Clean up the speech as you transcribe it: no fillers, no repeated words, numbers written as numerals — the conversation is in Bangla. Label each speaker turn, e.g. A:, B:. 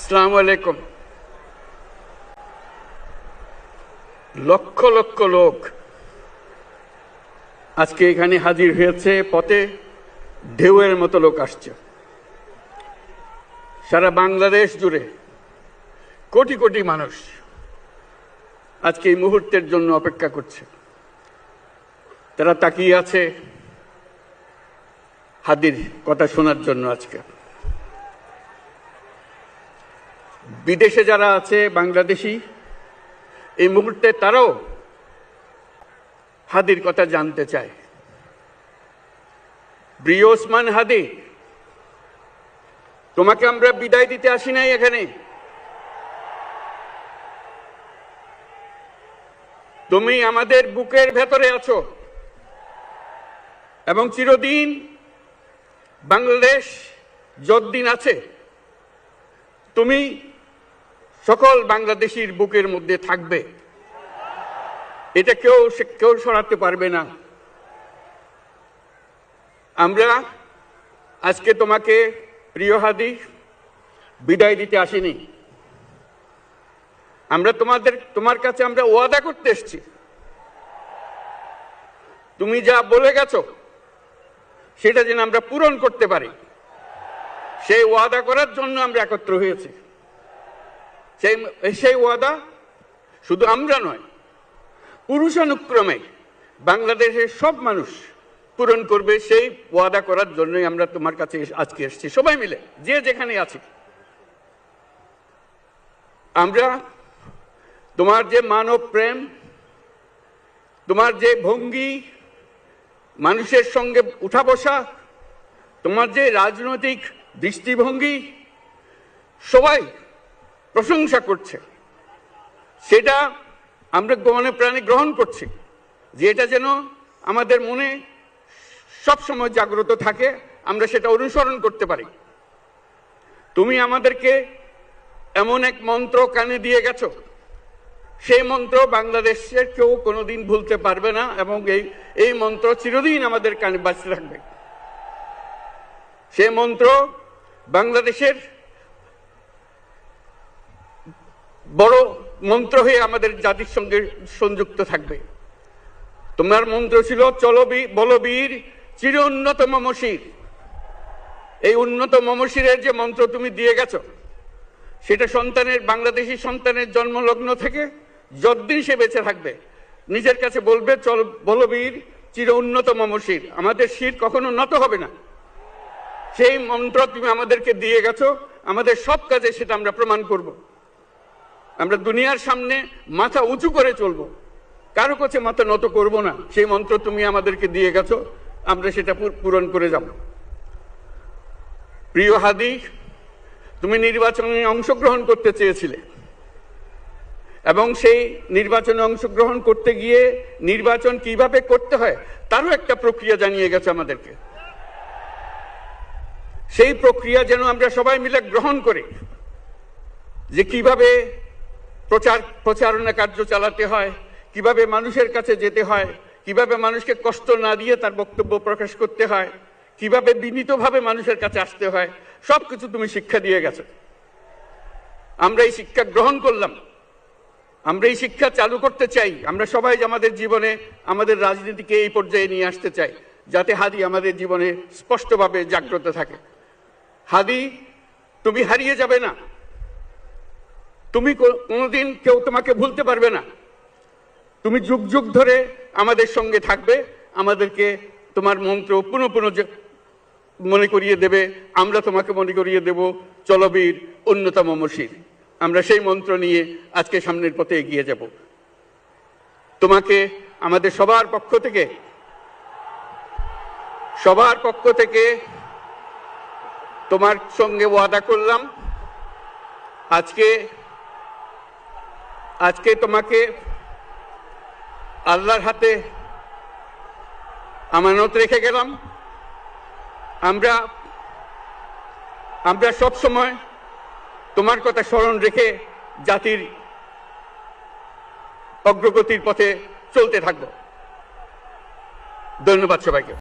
A: আসসালামু আলাইকুম। লক্ষ লক্ষ লোক আজকে এখানে হাজির হয়েছে। পথে ঢেউয়ের মতো লোক আসছে। সারা বাংলাদেশ জুড়ে কোটি কোটি মানুষ আজকে এই মুহূর্তের জন্য অপেক্ষা করছে। তারা তাকিয়ে আছে হাদির কথা শোনার জন্য। আজকে বিদেশে যারা আছে বাংলাদেশি, এই মুহূর্তে তারাও হাদির কথা জানতে চায়। প্রিয় ওসমান হাদি, তোমাকে আমরা বিদায় দিতে আসি নাই এখানে। তুমি আমাদের বুকের ভেতরে আছো এবং চিরদিন বাংলাদেশ যতদিন আছে তুমি সকল বাংলাদেশির বুকের মধ্যে থাকবে। এটা কেউ সরাতে পারবে না। আমরা আজকে তোমাকে প্রিয় হাদি বিদায় দিতে আসিনি। আমরা তোমার কাছে আমরা ওয়াদা করতে এসেছি। তুমি যা বলে গেছো সেটা যেন আমরা পূরণ করতে পারি, সেই ওয়াদা করার জন্য আমরা একত্র হয়েছি। সেই ওয়াদা শুধু আমরা নয়, পুরুষানুক্রমে বাংলাদেশের সব মানুষ পূরণ করবে। সেই ওয়াদা করার জন্যই আমরা তোমার কাছে আজকে এসেছি, সবাই মিলে যে যেখানে আছি। আমরা তোমার যে মানব প্রেম, তোমার যে ভঙ্গি, মানুষের সঙ্গে উঠা বসা, তোমার যে রাজনৈতিক দৃষ্টিভঙ্গি, সবাই প্রশংসা করছে। সেটা আমরা মনে প্রাণে গ্রহণ করছি, যে এটা যেন আমাদের মনে সবসময় জাগ্রত থাকে, আমরা সেটা অনুসরণ করতে পারি। তুমি আমাদেরকে এমন এক মন্ত্র কানে দিয়ে গেছো, সেই মন্ত্র বাংলাদেশের কেউ কোনোদিন ভুলতে পারবে না এবং এই মন্ত্র চিরদিন আমাদের কানে বাঁচতে থাকবে। সেই মন্ত্র বাংলাদেশের বড় মন্ত্র হয়ে আমাদের জাতির সঙ্গে সংযুক্ত থাকবে। তোমার মন্ত্র ছিল চলো বলবীর চির উন্নত মমশির। এই উন্নত মমশিরের যে মন্ত্র তুমি দিয়ে গেছো, সেটা বাংলাদেশি সন্তানের জন্মলগ্ন থেকে যতদিন সে বেঁচে থাকবে নিজের কাছে বলবে চল বলবীর চির উন্নত মমশির, আমাদের শির কখনো নত হবে না। সেই মন্ত্র তুমি আমাদেরকে দিয়ে গেছো, আমাদের সব কাজে সেটা আমরা প্রমাণ করব। আমরা দুনিয়ার সামনে মাথা উঁচু করে চলবো, কারো কাছে মাথা নত করব না। সেই মন্ত্র তুমি আমাদেরকে দিয়ে গেছো, আমরা সেটা পূরণ করে যাব। প্রিয় হাদি, তুমি নির্বাচনে অংশগ্রহণ করতে চেয়েছিলে এবং সেই নির্বাচনে অংশগ্রহণ করতে গিয়ে নির্বাচন কিভাবে করতে হয় তারও একটা প্রক্রিয়া জানিয়ে গেছে আমাদেরকে। সেই প্রক্রিয়া যেন আমরা সবাই মিলে গ্রহণ করি, যে কিভাবে প্রচারণা কার্য চালাতে হয়, কিভাবে মানুষের কাছে যেতে হয়, কিভাবে মানুষকে কষ্ট না দিয়ে তার বক্তব্য প্রকাশ করতে হয়, কিভাবে বিনীতভাবে মানুষের কাছে আসতে হয়, সবকিছু তুমি শিক্ষা দিয়ে গেছো। আমরা এই শিক্ষা গ্রহণ করলাম, আমরা এই শিক্ষা চালু করতে চাই। আমরা সবাই আমাদের জীবনে আমাদের রাজনীতিকে এই পর্যায়ে নিয়ে আসতে চাই, যাতে হাদি আমাদের জীবনে স্পষ্টভাবে জাগ্রত থাকে। হাদি, তুমি হারিয়ে যাবে না, তুমি কোনোদিন কেউ তোমাকে ভুলতে পারবে না। তুমি যুগ যুগ ধরে আমাদের সঙ্গে থাকবে, আমাদেরকে তোমার মন্ত্র পুনঃ পুনঃ মনে করিয়ে দেবে। আমরা তোমাকে মনে করিয়ে দেব চলবীর উন্নত মমশির। আমরা সেই মন্ত্র নিয়ে আজকে সামনের পথে এগিয়ে যাব। তোমাকে আমাদের সবার পক্ষ থেকে তোমার সঙ্গে ওয়াদা করলাম, আজকে তোমাকে আল্লাহর হাতে আমানত রেখে গেলাম। আমরা সব সময় তোমার কথা স্মরণ রেখে জাতির অগ্রগতির পথে চলতে থাকব। ধন্যবাদ সবাইকে।